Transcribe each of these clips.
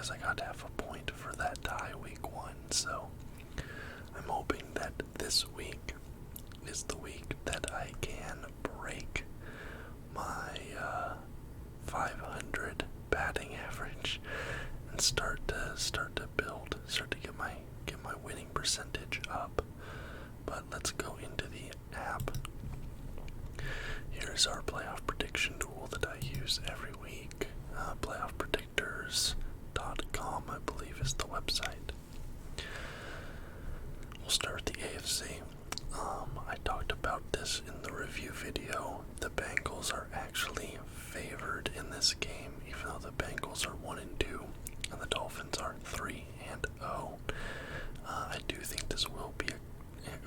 because I got half a point for that tie week 1. So I'm hoping that this week is the week that I can break my 500 batting average and start to get my winning percentage up. But let's go into the app. Here's our playoff prediction tool that I use every week. Playoffpredictors.com, I believe, is the website. We'll start with the AFC. I talked about this in the review video. The Bengals are actually favored in this game, even though the Bengals are 1-2 and the Dolphins are 3-0. I do think this will be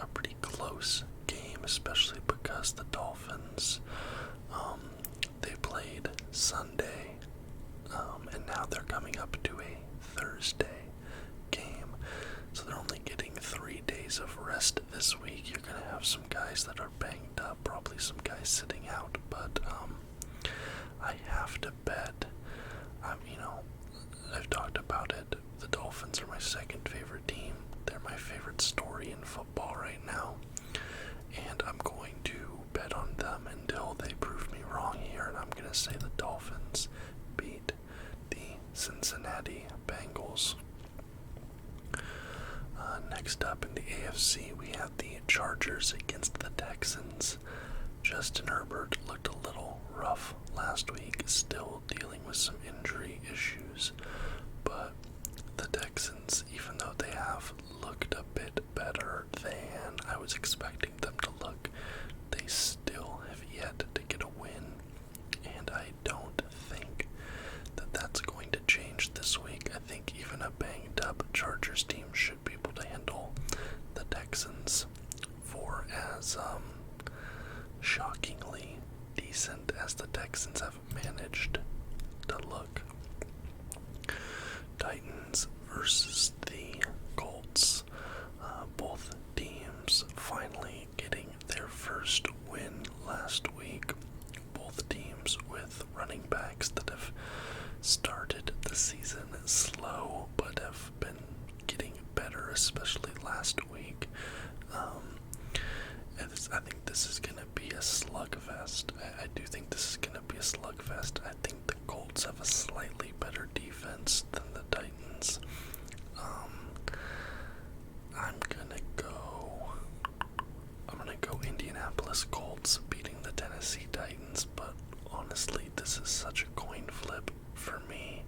a pretty close game, especially because the Dolphins, they played Sunday, and now they're coming up to a Thursday game, so they're only getting 3 days of rest this week. You're going to have some guys that are banged up, probably some guys sitting out, but I have to bet. I've talked about it. The Dolphins are my second favorite team. They're my favorite story in football right now, and I'm going to bet on them until they prove me wrong here, and I'm going to say the Dolphins beat the Cincinnati Bengals. Next up in the AFC, we have the Chargers against the Texans. Justin Herbert looked a little rough last week, still dealing with some injury issues, but the Texans, even though they have looked a bit better than I was expecting them to look, they still have yet to get a win, and I don't think that that's going to change this week. I think even a banged up Chargers team should be able to handle the Texans for as shockingly decent as the Texans have managed to look. Titans versus the Colts. Both teams finally getting their first win last week. Both teams with running backs that have started the season slow but have been getting better, especially last week. I think this is going to be a slugfest. I do think this is going to be a slugfest. I think the Colts have a slightly better defense than the Titans. I'm gonna go Indianapolis Colts beating the Tennessee Titans, but honestly, this is such a coin flip for me.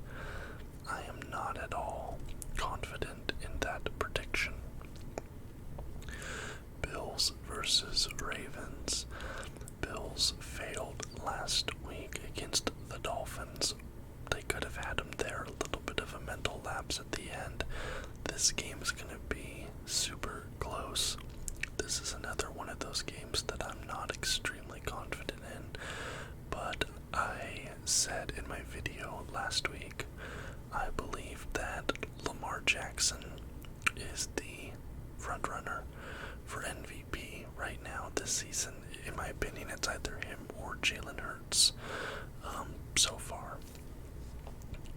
I am not at all confident in that prediction. Bills versus Ravens. Bills failed last week against the Dolphins. They could have had them there, a little bit of a mental lapse at the end. This game is going to be super close. This is another one of those games that I'm not extremely confident in, but I said in my video last week, I believe that Lamar Jackson is the frontrunner for MVP right now this season. In my opinion, it's either him or Jalen Hurts so far.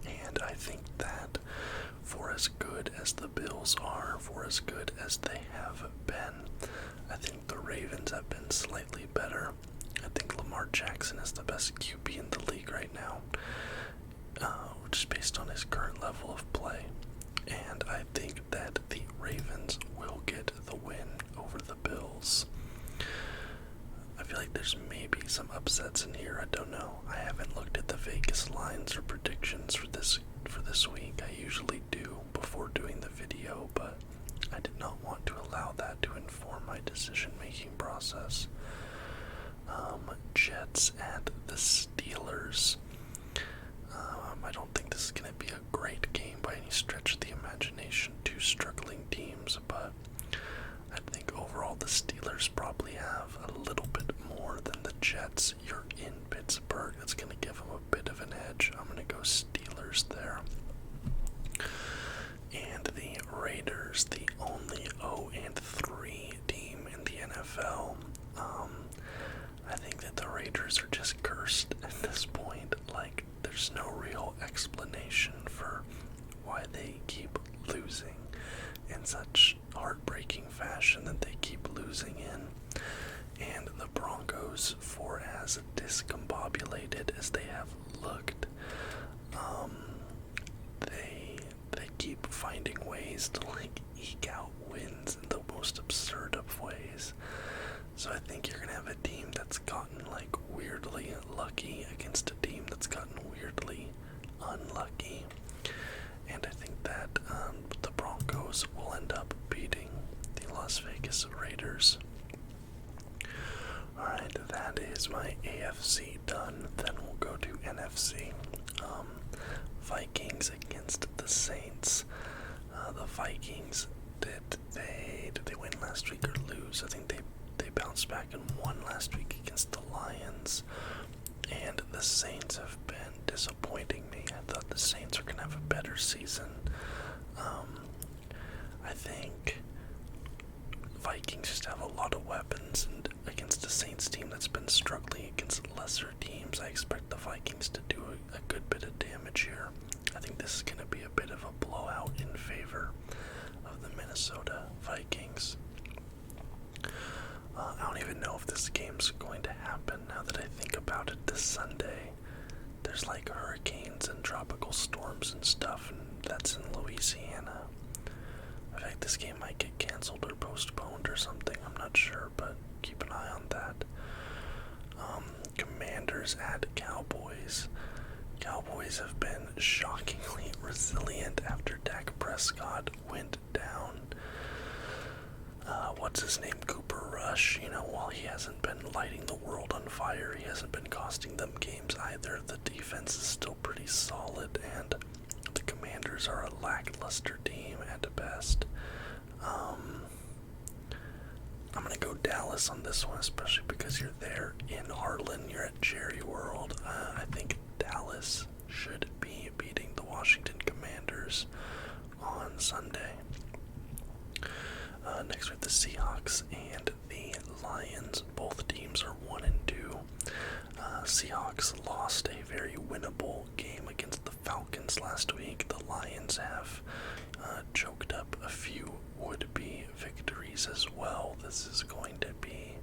And I think that for as good as the Bills are, for as good as they have been, I think the Ravens have been slightly better. I think Lamar Jackson is the best QB in the league right now, just based on his current level of play. And I think that the Ravens will get the win over the Bills. I feel like there's maybe some upsets in here. I don't know. I haven't looked at the Vegas lines or predictions for this week. I usually do before doing the video, but I did not want to allow that to inform my decision-making process. Jets and the Steelers. I don't think this is going to be a great game by any stretch of the imagination. Two struggling teams, but I think overall the Steelers probably have a little bit more than the Jets. You're in Pittsburgh. That's going to give them a bit of an edge. I'm going to go Steelers there. And the Raiders, the only 0-3 team in the NFL. I think that the Raiders are just cursed at this point. Like, there's no real explanation for why calculated as they have looked. They keep finding ways to eke out wins in the most absurd of ways. So I think you're gonna have a team that's gotten weirdly lucky against a team that's gotten weirdly unlucky. And I think that the Broncos will end up beating the Las Vegas Raiders. Alright, that is my AFC done. Then we'll go to NFC. Vikings against the Saints. The Vikings, did they win last week or lose? I think they bounced back and won last week against the Lions. And the Saints have been disappointing me. I thought the Saints were going to have a better season. I think Vikings just have a lot of weapons, and against a Saints team that's been struggling against lesser teams, I expect the Vikings to do a good bit of damage here. I think this is going to be a bit of a blowout in favor of the Minnesota Vikings. I don't even know if this game's going to happen now that I think about it this Sunday. There's hurricanes and tropical storms and stuff, and that's in Louisiana. In fact, this game might get canceled or postponed or something, I'm not sure, but keep an eye on that. Commanders at Cowboys. Cowboys have been shockingly resilient after Dak Prescott went down. What's his name? Cooper Rush. While he hasn't been lighting the world on fire, he hasn't been costing them games either. The defense is still pretty solid, and the Commanders are a lackluster team at best. I'm going to go Dallas on this one, especially because you're there in Harlan, you're at Jerry World. I think Dallas should be beating the Washington Commanders on Sunday. Next we have the Seahawks and the Lions. Both teams are 1-2. Seahawks lost a very winnable game against the Falcons last week. The Lions have choked up a few would-be victories as well. This is going to be,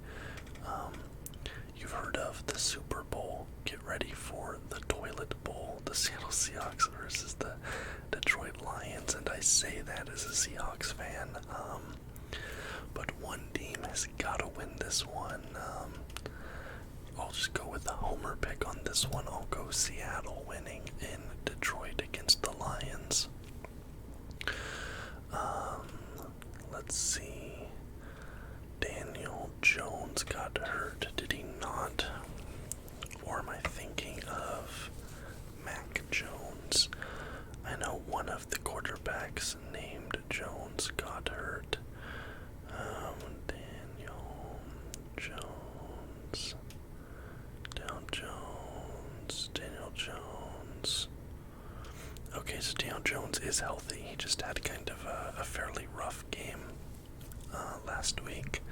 you've heard of the Super Bowl. Get ready for the Toilet Bowl. The Seattle Seahawks versus the Detroit Lions, and I say that as a Seahawks fan. But one team has got to win this one. I'll just go with the homer pick on this one. I'll go Seattle winning in Detroit against the Lions. Let's see. Daniel Jones got hurt, did he not? Or am I thinking of Mac Jones? I know one of the quarterbacks named Jones got hurt. Daniel Jones. Okay, so Daniel Jones is healthy. He just had kind of a fairly rough game last week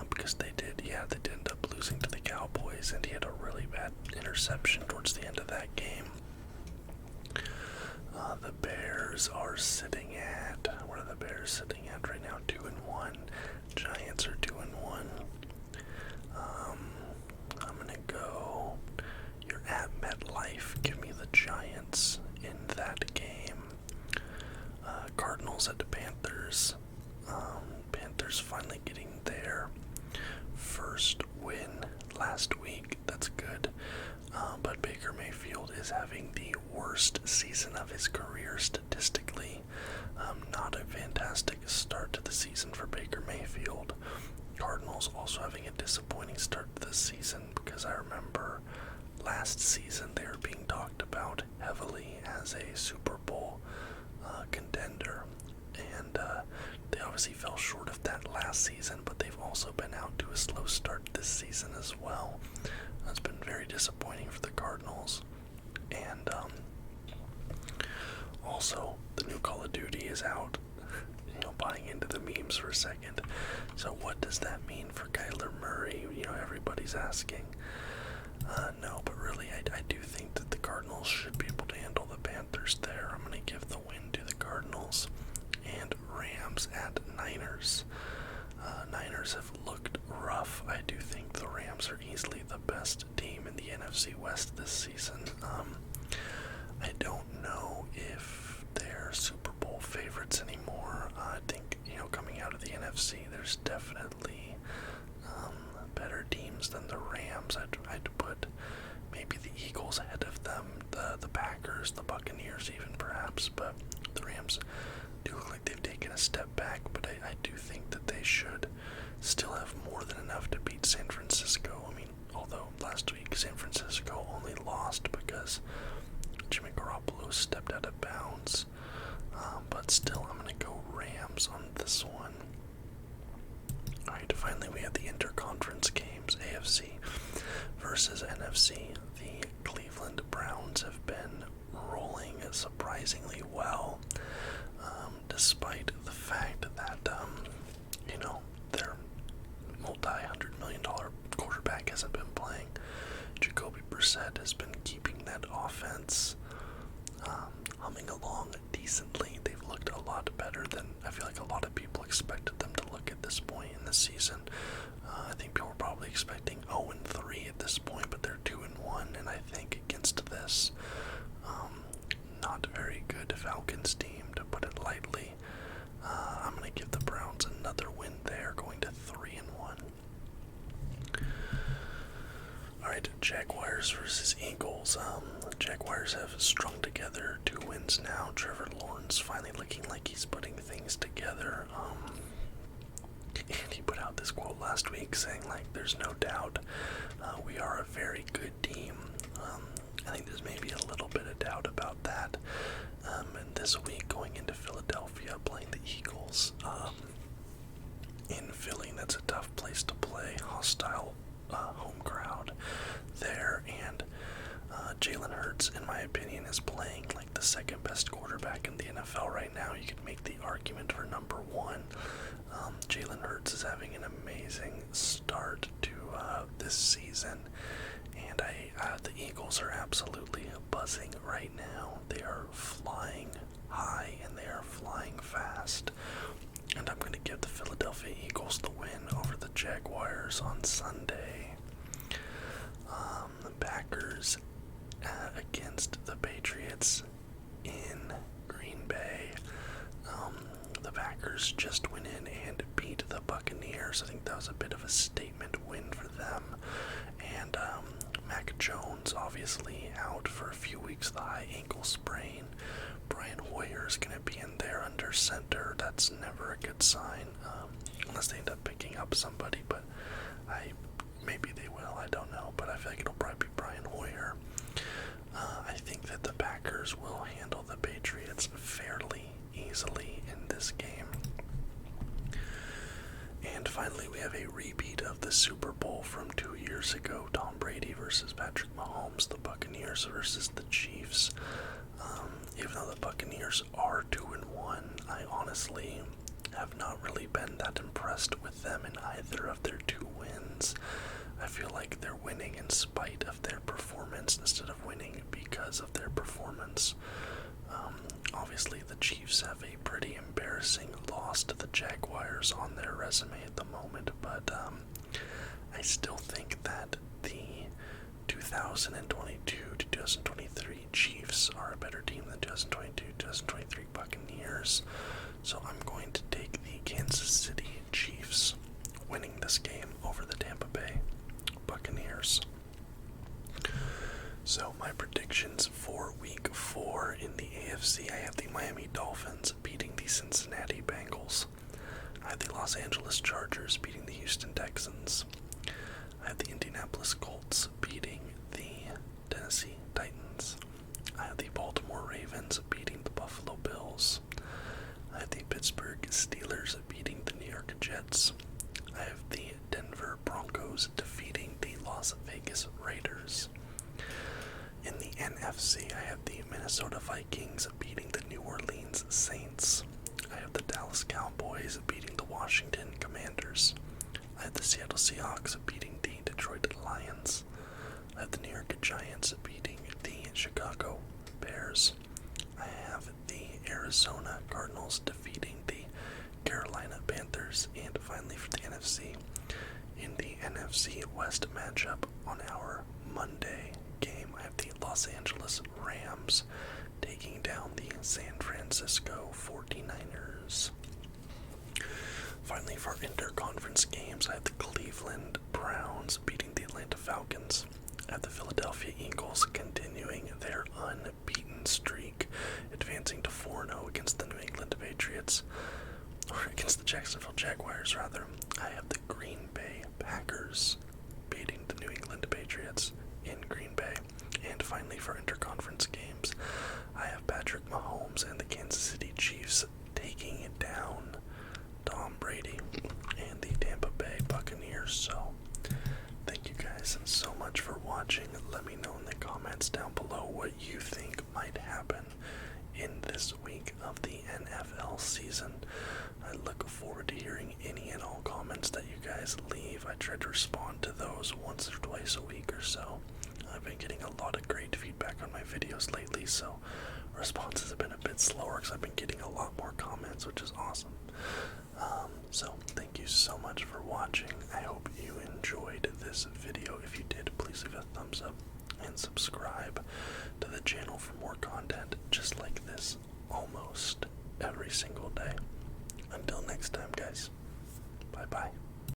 because they did end up losing to the Cowboys, and he had a really bad interception towards the end of that game. The Bears are sitting at, what are the Bears sitting at right now? 2-1. Giants are 2-1. I'm gonna go, you're at MetLife, give me the Giants in that game. Cardinals at the Panthers. Panthers finally getting their first win last week. That's good. But Baker Mayfield is having the worst season of his career statistically. Not a fantastic start to the season for Baker Mayfield. Cardinals also having a disappointing start to the season, because I remember last season they were being talked about heavily as a Super Bowl contender, and they obviously fell short of that last season, but they've also been out to a slow start this season as well. It's been very disappointing for the Cardinals. And also the new Call of Duty is out. Buying into the memes for a second. So what does that mean for Kyler Murray? Everybody's asking. No, but really I do think that the Cardinals should be able to handle the Panthers there. I'm going to give the win to the Cardinals. And Rams at Niners. Niners have looked rough. I do think the Rams are easily the best team in the NFC West this season. I don't know if they're Super Bowl favorites anymore. I think, coming out of the NFC, there's definitely better teams than the Rams. I'd put maybe the Eagles ahead of them, the Packers, the Buccaneers even perhaps, but the Rams do look like they've taken a step back, but I do think that they should still have more than enough to beat San Francisco. I mean, although last week San Francisco only lost because Jimmy Garoppolo stepped out of bounds, but still I'm going to go Rams on this one. Alright, finally we have the interconference games, AFC versus NFC. The Cleveland Browns have been rolling surprisingly well, despite the fact that, their multi-$100 million quarterback hasn't been playing. Jacoby Brissett has been keeping that offense humming along decently. They've looked a lot better than I feel like a lot of people expected them to look at this point in the season. I think people were probably expecting 0-3 at this point, but they're 2-1, and I think against this not very good Falcons team, to put it lightly, I'm going to give the Browns another win there, going to 3-1. Alright, Jaguars versus Eagles. Jaguars have strung together 2 wins now. Trevor Lawrence finally looking like he's putting things together. And he put out this quote last week saying, there's no doubt we are a very good team. I think there's maybe a little bit of doubt about that. And this week going into Philadelphia playing the Eagles. In Philly, that's a tough place to play. Hostile home crowd there, and Jalen Hurts, in my opinion, is playing like the second best quarterback in the NFL right now. You could make the argument for number 1. Jalen Hurts is having an amazing start to this season, and the Eagles are absolutely buzzing right now. They are flying high and they are flying fast, and I'm going to give the Philadelphia Eagles the win over the Jaguars on Sunday. The Packers against the Patriots in Green Bay. The Packers just went in and beat the Buccaneers. I think that was a bit of a statement win for them. And Mac Jones obviously out for a few weeks, the high ankle sprain. Brian Hoyer is going to be in there under center. That's never a good sign, unless they end up picking up somebody, but maybe they will, I don't know, but I feel like it'll probably be Brian Hoyer. I think that the Packers will handle the Patriots fairly easily in this game. And finally, we have a repeat of the Super Bowl from 2 years ago. Tom Brady versus Patrick Mahomes, the Buccaneers versus the Chiefs. Even though the Buccaneers are 2-1, I honestly have not really been that impressed with them in either of their 2 wins. I feel like they're winning in spite of their performance instead of winning because of their performance. Obviously, the Chiefs have a pretty embarrassing loss to the Jaguars on their resume at the moment, but I still think that the 2022 to 2023 Chiefs are a better team than 2022-2023 Buccaneers. So I'm going to take the Kansas City Chiefs winning this game over the Tampa Bay Buccaneers. So my predictions for week 4 in the AFC, I have the Miami Dolphins beating the Cincinnati Bengals. I have the Los Angeles Chargers beating the Houston Texans. I have the Indianapolis Colts beating the Tennessee Titans. I have the Baltimore Ravens beating the Buffalo Bills. I have the Pittsburgh Steelers beating the New York Jets. I have the Denver Broncos defeating the Las Vegas Raiders. In the NFC, I have the Minnesota Vikings beating the New Orleans Saints. I have the Dallas Cowboys beating the Washington Commanders. I have the Seattle Seahawks beating the Detroit Lions. I have the New York Giants beating the Chicago Bears. I have the Arizona Cardinals defeating the Carolina Panthers. And finally for the NFC, in the NFC West matchup on our Monday Los Angeles Rams taking down the San Francisco 49ers. Finally, for interconference games, I have the Cleveland Browns beating the Atlanta Falcons. I have the Philadelphia Eagles continuing their unbeaten streak, advancing to 4-0 against the New England Patriots, or against the Jacksonville Jaguars, rather. I have the Green Bay Packers beating the New England Patriots in Green Bay. And finally, for interconference games, I have Patrick Mahomes and the Kansas City Chiefs taking it down Tom Brady and the Tampa Bay Buccaneers. So, thank you guys so much for watching. Let me know in the comments down below what you think might happen in this week of the NFL season. I look forward to hearing any and all comments that you guys leave. I try to respond to those once or twice a week or so. I've been getting a lot of great feedback on my videos lately, so responses have been a bit slower because I've been getting a lot more comments, which is awesome. So thank you so much for watching. I hope you enjoyed this video. If you did, please leave a thumbs up and subscribe to the channel for more content just like this almost every single day. Until next time, guys. Bye-bye.